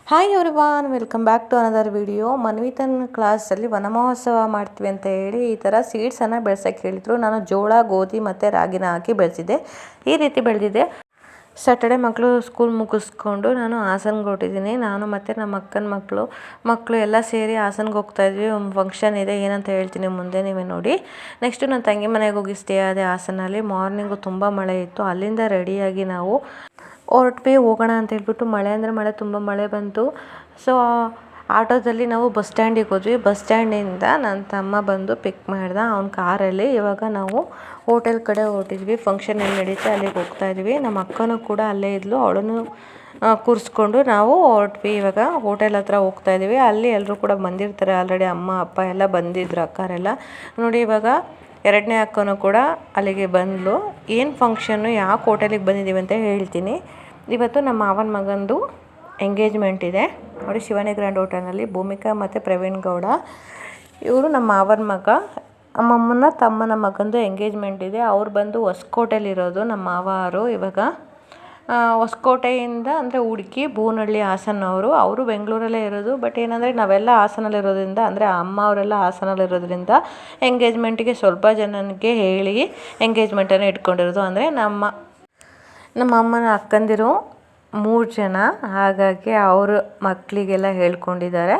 Hi everyone, welcome back to another video. ಮನ್ವಿತನ್ ಕ್ಲಾಸಲ್ಲಿ ವನಮಹೋತ್ಸವ ಮಾಡ್ತೀವಿ ಅಂತ ಹೇಳಿ ಈ ಥರ ಸೀಡ್ಸನ್ನು ಬೆಳೆಸೋಕ್ಕೆ ಹೇಳಿದರು. ನಾನು ಜೋಳ, ಗೋಧಿ ಮತ್ತು ರಾಗಿನ ಹಾಕಿ ಬೆಳೆಸಿದ್ದೆ. ಈ ರೀತಿ ಬೆಳೆದಿದೆ. ಸ್ಯಾಟರ್ಡೆ ಮಕ್ಕಳು ಸ್ಕೂಲ್ ಮುಗಿಸ್ಕೊಂಡು ನಾನು ಹಾಸನ್ಗೆ ಹೊರಟಿದ್ದೀನಿ. ನಾನು ಮತ್ತು ನಮ್ಮ ಅಕ್ಕನ ಮಕ್ಕಳು ಎಲ್ಲ ಸೇರಿ ಹಾಸನ್ಗೆ ಹೋಗ್ತಾಯಿದ್ವಿ. ಒಂದು ಫಂಕ್ಷನ್ ಇದೆ, ಏನಂತ ಹೇಳ್ತೀನಿ ಮುಂದೆ ನೀವೇ ನೋಡಿ. ನೆಕ್ಸ್ಟು ನನ್ನ ತಂಗಿ ಮನೆಗೆ ಹೋಗಿ ಸ್ಟೇ ಆದೆ ಹಾಸನಲ್ಲಿ. ಮಾರ್ನಿಂಗು ತುಂಬ ಮಳೆ ಇತ್ತು. ಅಲ್ಲಿಂದ ರೆಡಿಯಾಗಿ ನಾವು ಹೊರಟ್ವಿ, ಹೋಗೋಣ ಅಂತ ಹೇಳ್ಬಿಟ್ಟು. ಮಳೆ ಅಂದರೆ ಮಳೆ, ತುಂಬ ಮಳೆ ಬಂತು. ಸೊ ಆಟೋದಲ್ಲಿ ನಾವು ಬಸ್ ಸ್ಟ್ಯಾಂಡಿಗೆ ಹೋದ್ವಿ. ಬಸ್ ಸ್ಟ್ಯಾಂಡಿಂದ ನನ್ನ ತಮ್ಮ ಬಂದು ಪಿಕ್ ಮಾಡ್ದ ಅವ್ನ ಕಾರಲ್ಲಿ. ಇವಾಗ ನಾವು ಹೋಟೆಲ್ ಕಡೆ ಹೊರಟಿದ್ವಿ. ಫಂಕ್ಷನ್ ಎಲ್ಲಿ ನಡೀತೆ ಅಲ್ಲಿಗೆ ಹೋಗ್ತಾ ಇದ್ವಿ. ನಮ್ಮ ಅಕ್ಕನೂ ಕೂಡ ಅಲ್ಲೇ ಇದ್ಲು, ಅವಳನ್ನು ಕೂರಿಸ್ಕೊಂಡು ನಾವು ಹೊರಟ್ವಿ. ಇವಾಗ ಹೋಟೆಲ್ ಹತ್ರ ಹೋಗ್ತಾ ಇದ್ದೀವಿ. ಅಲ್ಲಿ ಎಲ್ಲರೂ ಕೂಡ ಬಂದಿರ್ತಾರೆ ಆಲ್ರೆಡಿ. ಅಮ್ಮ ಅಪ್ಪ ಎಲ್ಲ ಬಂದಿದ್ರು, ಅಕ್ಕರೆಲ್ಲ ನೋಡಿ. ಇವಾಗ ಎರಡನೇ ಅಕ್ಕನೂ ಕೂಡ ಅಲ್ಲಿಗೆ ಬಂದಳು. ಏನು ಫಂಕ್ಷನ್ನು, ಯಾವ ಹೋಟೆಲಿಗೆ ಬಂದಿದ್ದೀವಿ ಅಂತ ಹೇಳ್ತೀನಿ. ಇವತ್ತು ನಮ್ಮ ಮಾವನ ಮಗಂದು ಎಂಗೇಜ್ಮೆಂಟ್ ಇದೆ ನೋಡಿ, ಶಿವಾನಿ ಗ್ರ್ಯಾಂಡ್ ಹೋಟೆಲ್ನಲ್ಲಿ. ಭೂಮಿಕಾ ಮತ್ತು ಪ್ರವೀಣ್ ಗೌಡ ಇವರು ನಮ್ಮ ಮಾವನ ಮಗ. ನಮ್ಮಮ್ಮನ ತಮ್ಮನ ಮಗಂದು ಎಂಗೇಜ್ಮೆಂಟ್ ಇದೆ. ಅವ್ರು ಬಂದು ಹೊಸಕೋಟೆಯಲ್ಲಿರೋದು ನಮ್ಮ ಮಾವರು. ಇವಾಗ ಹೊಸಕೋಟೆಯಿಂದ ಅಂದರೆ ಹುಡುಕಿ ಬೂನಹಳ್ಳಿ ಹಾಸನವರು. ಅವರು ಬೆಂಗಳೂರಲ್ಲೇ ಇರೋದು. ಬಟ್ ಏನಂದರೆ ನಾವೆಲ್ಲ ಹಾಸನಲ್ಲಿರೋದ್ರಿಂದ, ಅಂದರೆ ಅಮ್ಮ ಅವರೆಲ್ಲ ಹಾಸನಲ್ಲಿರೋದ್ರಿಂದ ಎಂಗೇಜ್ಮೆಂಟಿಗೆ ಸ್ವಲ್ಪ ಜನಕ್ಕೆ ಹೇಳಿ ಎಂಗೇಜ್ಮೆಂಟನ್ನು ಇಟ್ಕೊಂಡಿರೋದು. ಅಂದರೆ ನಮ್ಮ ಅಮ್ಮನ ಅಕ್ಕಂದಿರು 3 ಜನ, ಹಾಗಾಗಿ ಅವರು ಮಕ್ಕಳಿಗೆಲ್ಲ ಹೇಳ್ಕೊಂಡಿದ್ದಾರೆ.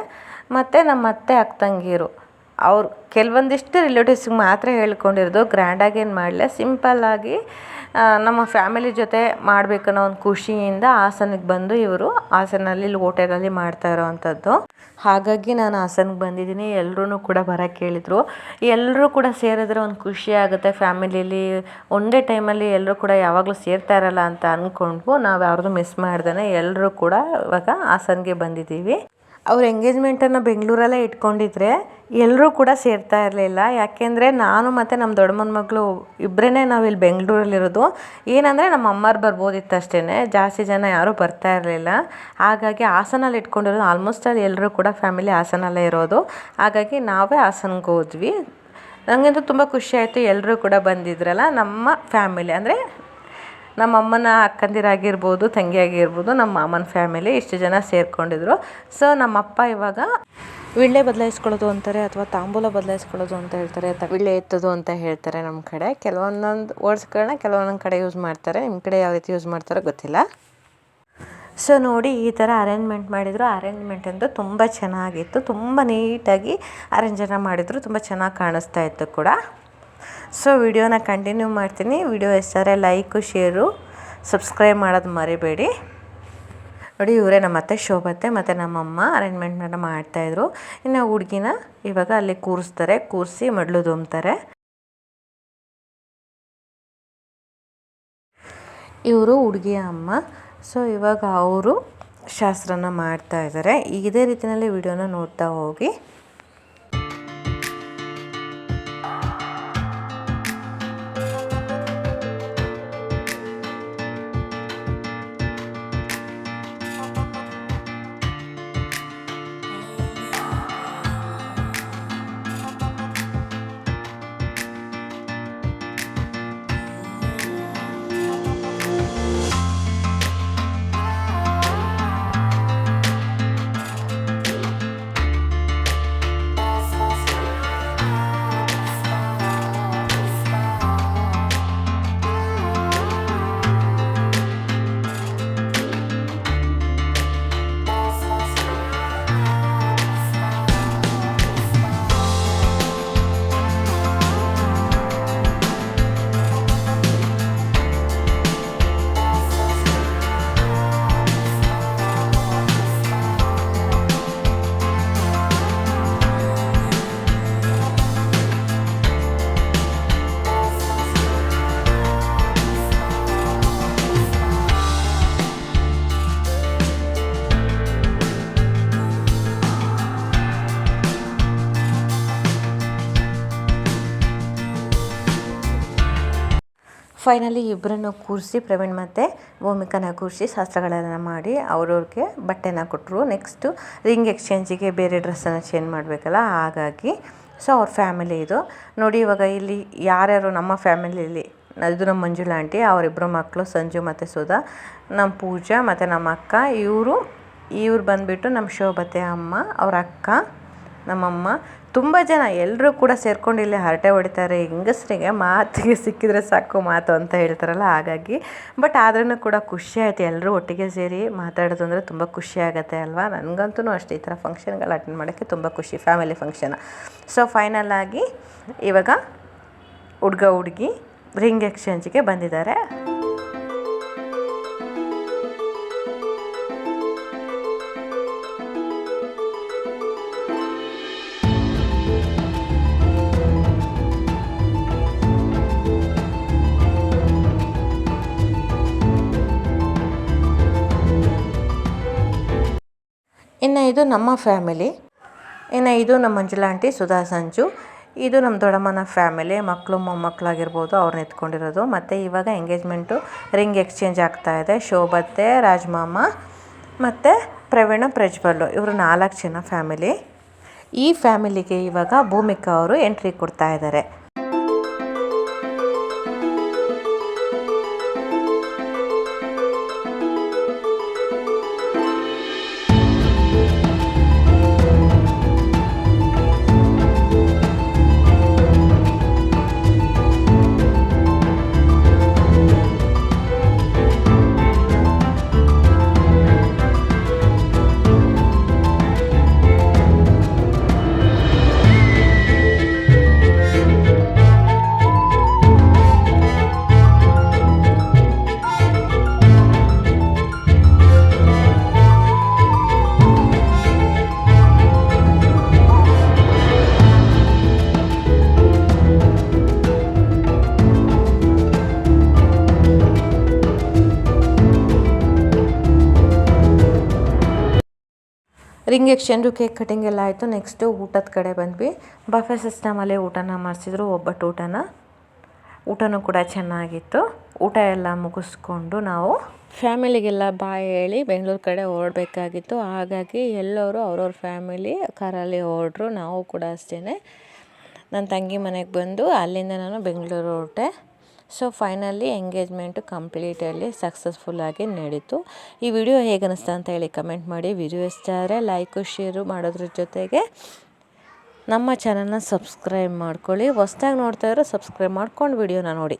ಮತ್ತು ನಮ್ಮ ಅತ್ತೆ ಅಕ್ಕ ತಂಗಿರು ಅವ್ರು ಕೆಲವೊಂದಿಷ್ಟು ರಿಲೇಟಿವ್ಸ್ಗೆ ಮಾತ್ರ ಹೇಳ್ಕೊಂಡಿರೋದು. ಗ್ರ್ಯಾಂಡಾಗಿ ಏನು ಮಾಡಲಿಲ್ಲ, ಸಿಂಪಲ್ಲಾಗಿ ನಮ್ಮ ಫ್ಯಾಮಿಲಿ ಜೊತೆ ಮಾಡಬೇಕನ್ನೋ ಒಂದು ಖುಷಿಯಿಂದ ಹಾಸನಿಗೆ ಬಂದು ಇವರು ಹಾಸನಲ್ಲಿ ಹೋಟೆಲಲ್ಲಿ ಮಾಡ್ತಾ ಇರೋವಂಥದ್ದು. ಹಾಗಾಗಿ ನಾನು ಹಾಸನಿಗೆ ಬಂದಿದ್ದೀನಿ. ಎಲ್ಲರೂ ಕೂಡ ಬರೋಕ್ಕೆ ಹೇಳಿದರು. ಎಲ್ಲರೂ ಕೂಡ ಸೇರಿದ್ರೆ ಒಂದು ಖುಷಿ ಆಗುತ್ತೆ ಫ್ಯಾಮಿಲೀಲಿ. ಒಂದೇ ಟೈಮಲ್ಲಿ ಎಲ್ಲರೂ ಕೂಡ ಯಾವಾಗಲೂ ಸೇರ್ತಾ ಇರಲ್ಲ ಅಂತ ಅಂದ್ಕೊಂಡು ನಾವು ಯಾರ್ದು ಮಿಸ್ ಮಾಡ್ದೇ ಎಲ್ಲರೂ ಕೂಡ ಇವಾಗ ಹಾಸನಿಗೆ ಬಂದಿದ್ದೀವಿ. ಅವ್ರ ಎಂಗೇಜ್ಮೆಂಟನ್ನು ಬೆಂಗಳೂರಲ್ಲೇ ಇಟ್ಕೊಂಡಿದ್ರೆ ಎಲ್ಲರೂ ಕೂಡ ಸೇರ್ತಾ ಇರಲಿಲ್ಲ. ಯಾಕೆಂದರೆ ನಾನು ಮತ್ತು ನಮ್ಮ ದೊಡ್ಡಮ್ಮನ ಮಗಳು ಇಬ್ಬರೇ ನಾವಿಲ್ಲಿ ಬೆಂಗಳೂರಲ್ಲಿರೋದು. ಏನಂದರೆ ನಮ್ಮ ಅಮ್ಮರು ಬರ್ಬೋದಿತ್ತು ಅಷ್ಟೇ, ಜಾಸ್ತಿ ಜನ ಯಾರೂ ಬರ್ತಾ ಇರಲಿಲ್ಲ. ಹಾಗಾಗಿ ಹಾಸನಲ್ಲಿ ಇಟ್ಕೊಂಡಿರೋದು. ಆಲ್ಮೋಸ್ಟ್ ಅಲ್ಲಿ ಎಲ್ಲರೂ ಕೂಡ ಫ್ಯಾಮಿಲಿ ಹಾಸನಲ್ಲೇ ಇರೋದು. ಹಾಗಾಗಿ ನಾವೇ ಹಾಸನ್ಗೆ ಹೋದ್ವಿ. ನನಗಂತೂ ತುಂಬ ಖುಷಿ ಆಯಿತು, ಎಲ್ಲರೂ ಕೂಡ ಬಂದಿದ್ರಲ್ಲ ನಮ್ಮ ಫ್ಯಾಮಿಲಿ. ಅಂದರೆ ನಮ್ಮ ಅಮ್ಮನ ಅಕ್ಕಂದಿರಾಗಿರ್ಬೋದು, ತಂಗಿ ಆಗಿರ್ಬೋದು, ನಮ್ಮ ಮಾಮನ ಫ್ಯಾಮಿಲಿ ಇಷ್ಟು ಜನ ಸೇರಿಕೊಂಡಿದ್ರು. ಸೊ ನಮ್ಮಪ್ಪ ಇವಾಗ ವಿಳ್ಳೆ ಬದಲಾಯಿಸ್ಕೊಳ್ಳೋದು ಅಂತಾರೆ, ಅಥವಾ ತಾಂಬೂಲ ಬದಲಾಯಿಸ್ಕೊಳ್ಳೋದು ಅಂತ ಹೇಳ್ತಾರೆ, ವಿಳ್ಳೆ ಎತ್ತೋದು ಅಂತ ಹೇಳ್ತಾರೆ ನಮ್ಮ ಕಡೆ. ಕೆಲವೊಂದೊಂದು ವರ್ಡ್ಸ್ಗಳನ್ನ ಕೆಲವೊಂದೊಂದು ಕಡೆ ಯೂಸ್ ಮಾಡ್ತಾರೆ. ನಿಮ್ಮ ಕಡೆ ಯಾವ ರೀತಿ ಯೂಸ್ ಮಾಡ್ತಾರೋ ಗೊತ್ತಿಲ್ಲ. ಸೊ ನೋಡಿ, ಈ ಥರ ಅರೇಂಜ್ಮೆಂಟ್ ಮಾಡಿದರು. ಅರೇಂಜ್ಮೆಂಟ್ ಅಂತೂ ತುಂಬ ಚೆನ್ನಾಗಿತ್ತು. ತುಂಬ ನೀಟಾಗಿ ಅರೇಂಜನ್ನು ಮಾಡಿದರು. ತುಂಬ ಚೆನ್ನಾಗಿ ಕಾಣಿಸ್ತಾ ಇತ್ತು ಕೂಡ. ಸೊ ವಿಡಿಯೋನ ಕಂಟಿನ್ಯೂ ಮಾಡ್ತೀನಿ. ವಿಡಿಯೋ ಇಷ್ಟಾದರೆ ಲೈಕು, ಶೇರು, ಸಬ್ಸ್ಕ್ರೈಬ್ ಮಾಡೋದು ಮರಿಬೇಡಿ. ನೋಡಿ, ಇವರೇ ನಮ್ಮ ಅತ್ತೆ ಶೋಭತ್ತೆ ಮತ್ತು ನಮ್ಮಮ್ಮ ಅರೇಂಜ್ಮೆಂಟನ್ನು ಮಾಡ್ತಾಯಿದ್ರು. ಇನ್ನು ಹುಡುಗಿನ ಇವಾಗ ಅಲ್ಲಿ ಕೂರಿಸಿ ಮಡ್ಲು ದುಮ್ತಾರೆ. ಇವರು ಹುಡುಗಿಯ ಅಮ್ಮ. ಸೊ ಇವಾಗ ಅವರು ಶಾಸ್ತ್ರನ ಮಾಡ್ತಾಯಿದ್ದಾರೆ. ಇದೇ ರೀತಿಯಲ್ಲಿ ವಿಡಿಯೋನ ನೋಡ್ತಾ ಹೋಗಿ. ಫೈನಲಿ ಇಬ್ಬರನ್ನು ಕೂರಿಸಿ, ಪ್ರವೀಣ್ ಮತ್ತು ಭೂಮಿಕನ ಕೂರಿಸಿ ಶಾಸ್ತ್ರಗಳೆಲ್ಲ ಮಾಡಿ ಅವ್ರವ್ರಿಗೆ ಬಟ್ಟೆನ ಕೊಟ್ಟರು. ನೆಕ್ಸ್ಟು ರಿಂಗ್ ಎಕ್ಸ್ಚೇಂಜಿಗೆ ಬೇರೆ ಡ್ರೆಸ್ಸನ್ನು ಚೇಂಜ್ ಮಾಡಬೇಕಲ್ಲ, ಹಾಗಾಗಿ. ಸೊ ಅವ್ರ ಫ್ಯಾಮಿಲಿ ಇದು ನೋಡಿ. ಇವಾಗ ಇಲ್ಲಿ ಯಾರ್ಯಾರು ನಮ್ಮ ಫ್ಯಾಮಿಲಿಯಲ್ಲಿ, ಇದು ನಮ್ಮ ಮಂಜುಳಾ ಆಂಟಿ, ಅವರಿಬ್ಬರು ಮಕ್ಕಳು ಸಂಜು ಮತ್ತು ಸುಧಾ, ನಮ್ಮ ಪೂಜಾ ಮತ್ತು ನಮ್ಮ ಅಕ್ಕ. ಇವರು ಇವ್ರು ಬಂದುಬಿಟ್ಟು ನಮ್ಮ ಶೋಭತೆ ಅಮ್ಮ, ಅವ್ರ ಅಕ್ಕ, ನಮ್ಮಮ್ಮ, ತುಂಬ ಜನ ಎಲ್ಲರೂ ಕೂಡ ಸೇರ್ಕೊಂಡು ಇಲ್ಲಿ ಹರಟೆ ಹೊಡಿತಾರೆ. ಹೆಂಗಸರಿಗೆ ಮಾತಿಗೆ ಸಿಕ್ಕಿದ್ರೆ ಸಾಕು ಮಾತು ಅಂತ ಹೇಳ್ತಾರಲ್ಲ, ಹಾಗಾಗಿ. ಬಟ್ ಆದ್ರೂ ಕೂಡ ಖುಷಿ ಆಯಿತು, ಎಲ್ಲರೂ ಒಟ್ಟಿಗೆ ಸೇರಿ ಮಾತಾಡೋದು ಅಂದರೆ ತುಂಬ ಖುಷಿ ಆಗುತ್ತೆ ಅಲ್ವಾ. ನನಗಂತೂ ಅಷ್ಟೇ ಈ ಥರ ಫಂಕ್ಷನ್ಗಳು ಅಟೆಂಡ್ ಮಾಡೋಕ್ಕೆ ತುಂಬ ಖುಷಿ, ಫ್ಯಾಮಿಲಿ ಫಂಕ್ಷನ್. ಸೊ ಫೈನಲ್ ಆಗಿ ಇವಾಗ ಹುಡುಗ ಹುಡುಗಿ ರಿಂಗ್ ಎಕ್ಸ್ಚೇಂಜಿಗೆ ಬಂದಿದ್ದಾರೆ. ಇನ್ನು ಇದು ನಮ್ಮ ಫ್ಯಾಮಿಲಿ. ಇನ್ನು ಇದು ನಮ್ಮ ಮಂಜುಳಾ ಆಂಟಿ, ಸುಧಾ ಸಂಜು. ಇದು ನಮ್ಮ ದೊಡ್ಡಮ್ಮನ ಫ್ಯಾಮಿಲಿ, ಮಕ್ಕಳು ಮೊಮ್ಮಕ್ಕಳಾಗಿರ್ಬೋದು ಅವ್ರನ್ನ ಎತ್ಕೊಂಡಿರೋದು. ಮತ್ತು ಇವಾಗ ಎಂಗೇಜ್ಮೆಂಟು ರಿಂಗ್ ಎಕ್ಸ್ಚೇಂಜ್ ಆಗ್ತಾಯಿದೆ. ಶೋಭತೆ, ರಾಜ್ಮಾಮ ಮತ್ತು ಪ್ರವೀಣ ಪ್ರಜ್ವಲ್ಲು, ಇವರು 4 ಜನ ಫ್ಯಾಮಿಲಿ. ಈ ಫ್ಯಾಮಿಲಿಗೆ ಇವಾಗ ಭೂಮಿಕಾ ಅವರು ಎಂಟ್ರಿ ಕೊಡ್ತಾ ಇದ್ದಾರೆ. ರಿಂಗ್ ಎಕ್ಸ್ಚೇಂಜು, ಕೇಕ್ ಕಟಿಂಗ್ ಎಲ್ಲ ಆಯಿತು. ನೆಕ್ಸ್ಟು ಊಟದ ಕಡೆ ಬಂದ್ವಿ. ಬಫೆ ಸಿಸ್ಟಮಲ್ಲೇ ಊಟನ ಮಾಡಿಸಿದ್ರು, ಒಬ್ಬಟ್ಟು ಊಟನೂ ಕೂಡ ಚೆನ್ನಾಗಿತ್ತು. ಊಟ ಎಲ್ಲ ಮುಗಿಸ್ಕೊಂಡು ನಾವು ಫ್ಯಾಮಿಲಿಗೆಲ್ಲ ಬಾಯ್ ಹೇಳಿ ಬೆಂಗಳೂರು ಕಡೆ ಹೊರಡಬೇಕಾಗಿತ್ತು. ಹಾಗಾಗಿ ಎಲ್ಲರೂ ಅವ್ರವ್ರ ಫ್ಯಾಮಿಲಿ ಕಾರಲ್ಲಿ ಹೊರಡ್ರು. ನಾವು ಕೂಡ ಅಷ್ಟೇ ನನ್ನ ತಂಗಿ ಮನೆಗೆ ಬಂದು ಅಲ್ಲಿಂದ ನಾನು ಬೆಂಗಳೂರು ಹೊರಟೆ. ಸೊ ಫೈನಲಿ ಎಂಗೇಜ್ಮೆಂಟು ಕಂಪ್ಲೀಟಲ್ಲಿ ಸಕ್ಸಸ್ಫುಲ್ಲಾಗಿ ನಡೀತು. ಈ ವಿಡಿಯೋ ಹೇಗೆ ಅನ್ನಿಸ್ತಾ ಅಂತ ಹೇಳಿ ಕಮೆಂಟ್ ಮಾಡಿ. ವಿಡಿಯೋ ಇಷ್ಟ ಆದರೆ ಲೈಕು ಶೇರು ಮಾಡೋದ್ರ ಜೊತೆಗೆ ನಮ್ಮ ಚಾನಲ್ನ ಸಬ್ಸ್ಕ್ರೈಬ್ ಮಾಡ್ಕೊಳ್ಳಿ. ಹೊಸ್ದಾಗಿ ನೋಡ್ತಾ ಇರೋ ಸಬ್ಸ್ಕ್ರೈಬ್ ಮಾಡ್ಕೊಂಡು ವಿಡಿಯೋನ ನೋಡಿ.